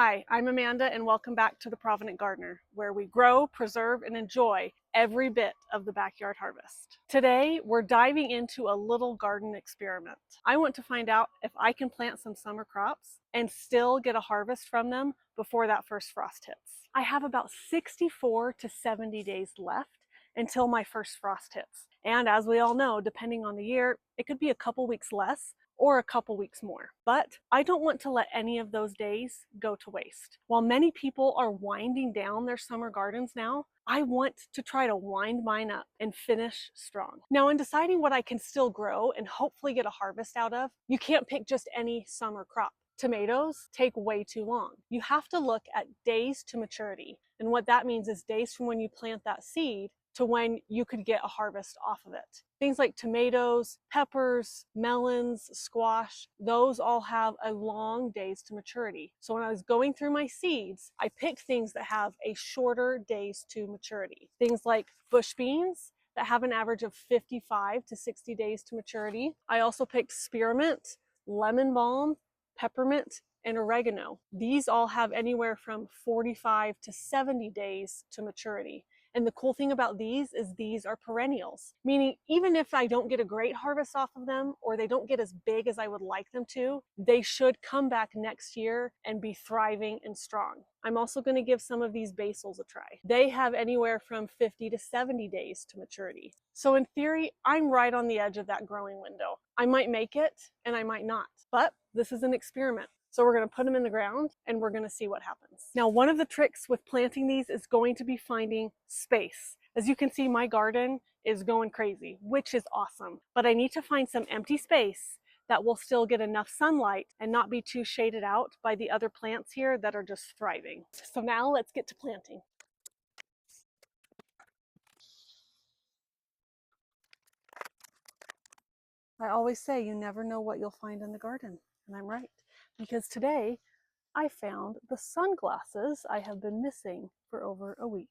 Hi, I'm Amanda and welcome back to the Provident Gardener, where we grow, preserve, and enjoy every bit of the backyard harvest. Today, we're diving into a little garden experiment. I want to find out if I can plant some summer crops and still get a harvest from them before that first frost hits. I have about 64 to 70 days left until my first frost hits. And as we all know, depending on the year, it could be a couple weeks less or a couple weeks more. But I don't want to let any of those days go to waste. While many people are winding down their summer gardens now, I want to try to wind mine up and finish strong. Now, in deciding what I can still grow and hopefully get a harvest out of, you can't pick just any summer crop. Tomatoes take way too long. You have to look at days to maturity. And what that means is days from when you plant that seed to when you could get a harvest off of it. Things like tomatoes, peppers, melons, squash, those all have a long days to maturity. So when I was going through my seeds, I picked things that have a shorter days to maturity. Things like bush beans that have an average of 55 to 60 days to maturity. I also picked spearmint, lemon balm, peppermint, and oregano. These all have anywhere from 45 to 70 days to maturity. And the cool thing about these is these are perennials, meaning even if I don't get a great harvest off of them or they don't get as big as I would like them to, they should come back next year and be thriving and strong. I'm also going to give some of these basils a try. They have anywhere from 50 to 70 days to maturity. So in theory, I'm right on the edge of that growing window. I might make it and I might not, but this is an experiment. So we're going to put them in the ground and we're going to see what happens. Now, one of the tricks with planting these is going to be finding space. As you can see, my garden is going crazy, which is awesome. But I need to find some empty space that will still get enough sunlight and not be too shaded out by the other plants here that are just thriving. So now let's get to planting. I always say you never know what you'll find in the garden, and I'm right, because today I found the sunglasses I have been missing for over a week.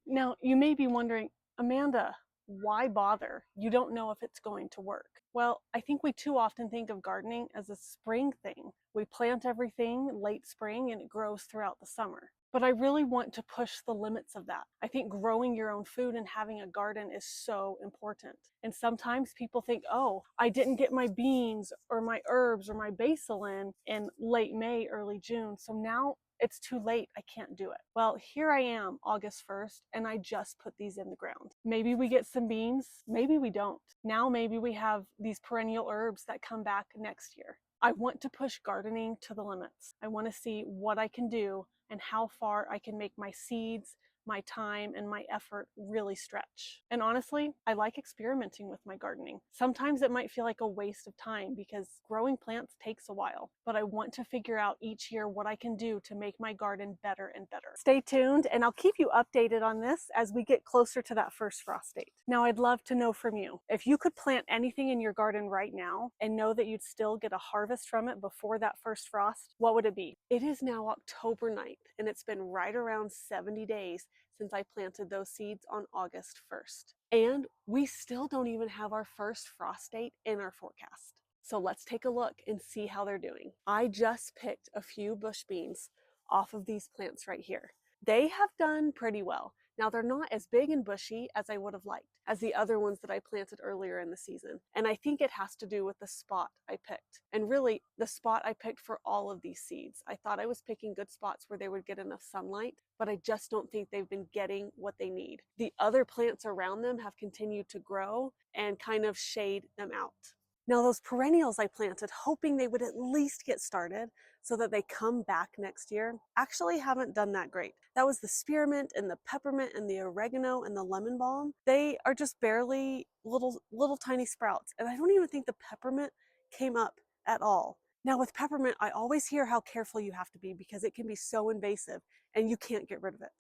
Now, you may be wondering, Amanda, why bother? You don't know if it's going to work. Well, I think we too often think of gardening as a spring thing. We plant everything late spring and it grows throughout the summer. But I really want to push the limits of that. I think growing your own food and having a garden is so important. And sometimes people think, oh, I didn't get my beans or my herbs or my basil in late May, early June. So now it's too late, I can't do it. Well, here I am, August 1st, and I just put these in the ground. Maybe we get some beans, maybe we don't. Now maybe we have these perennial herbs that come back next year. I want to push gardening to the limits. I want to see what I can do and how far I can make my seeds, my time, and my effort really stretch. And honestly, I like experimenting with my gardening. Sometimes it might feel like a waste of time because growing plants takes a while, but I want to figure out each year what I can do to make my garden better and better. Stay tuned and I'll keep you updated on this as we get closer to that first frost date. Now, I'd love to know from you, if you could plant anything in your garden right now and know that you'd still get a harvest from it before that first frost, what would it be? It is now October 9th and it's been right around 70 days since I planted those seeds on August 1st. And we still don't even have our first frost date in our forecast. So let's take a look and see how they're doing. I just picked a few bush beans off of these plants right here. They have done pretty well. Now they're not as big and bushy as I would have liked as the other ones that I planted earlier in the season. And I think it has to do with the spot I picked. And really the spot I picked for all of these seeds. I thought I was picking good spots where they would get enough sunlight, but I just don't think they've been getting what they need. The other plants around them have continued to grow and kind of shade them out. Now those perennials I planted hoping they would at least get started so that they come back next year actually haven't done that great. That was the spearmint and the peppermint and the oregano and the lemon balm. They are just barely little tiny sprouts, and I don't even think the peppermint came up at all. Now with peppermint, I always hear how careful you have to be because it can be so invasive and you can't get rid of it.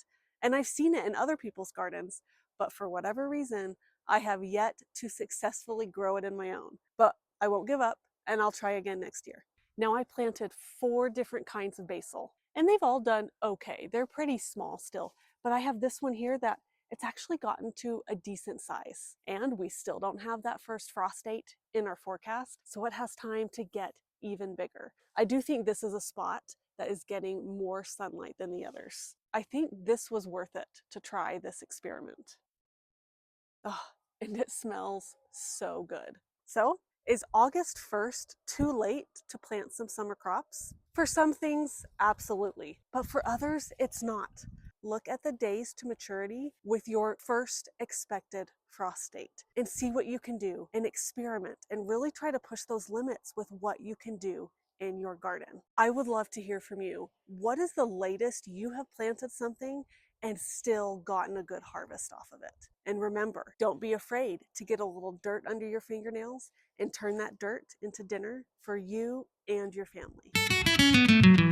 And I've seen it in other people's gardens, but for whatever reason, I have yet to successfully grow it in my own. But I won't give up and I'll try again next year. Now I planted 4 different kinds of basil and they've all done okay. They're pretty small still, but I have this one here that it's actually gotten to a decent size and we still don't have that first frost date in our forecast. So it has time to get even bigger. I do think this is a spot that is getting more sunlight than the others. I think this was worth it to try this experiment. Oh, and it smells so good. So, is August 1st too late to plant some summer crops? For some things, absolutely. But for others, it's not. Look at the days to maturity with your first expected frost date and see what you can do and experiment and really try to push those limits with what you can do in your garden. I would love to hear from you. What is the latest you have planted something and still gotten a good harvest off of it? And remember, don't be afraid to get a little dirt under your fingernails and turn that dirt into dinner for you and your family.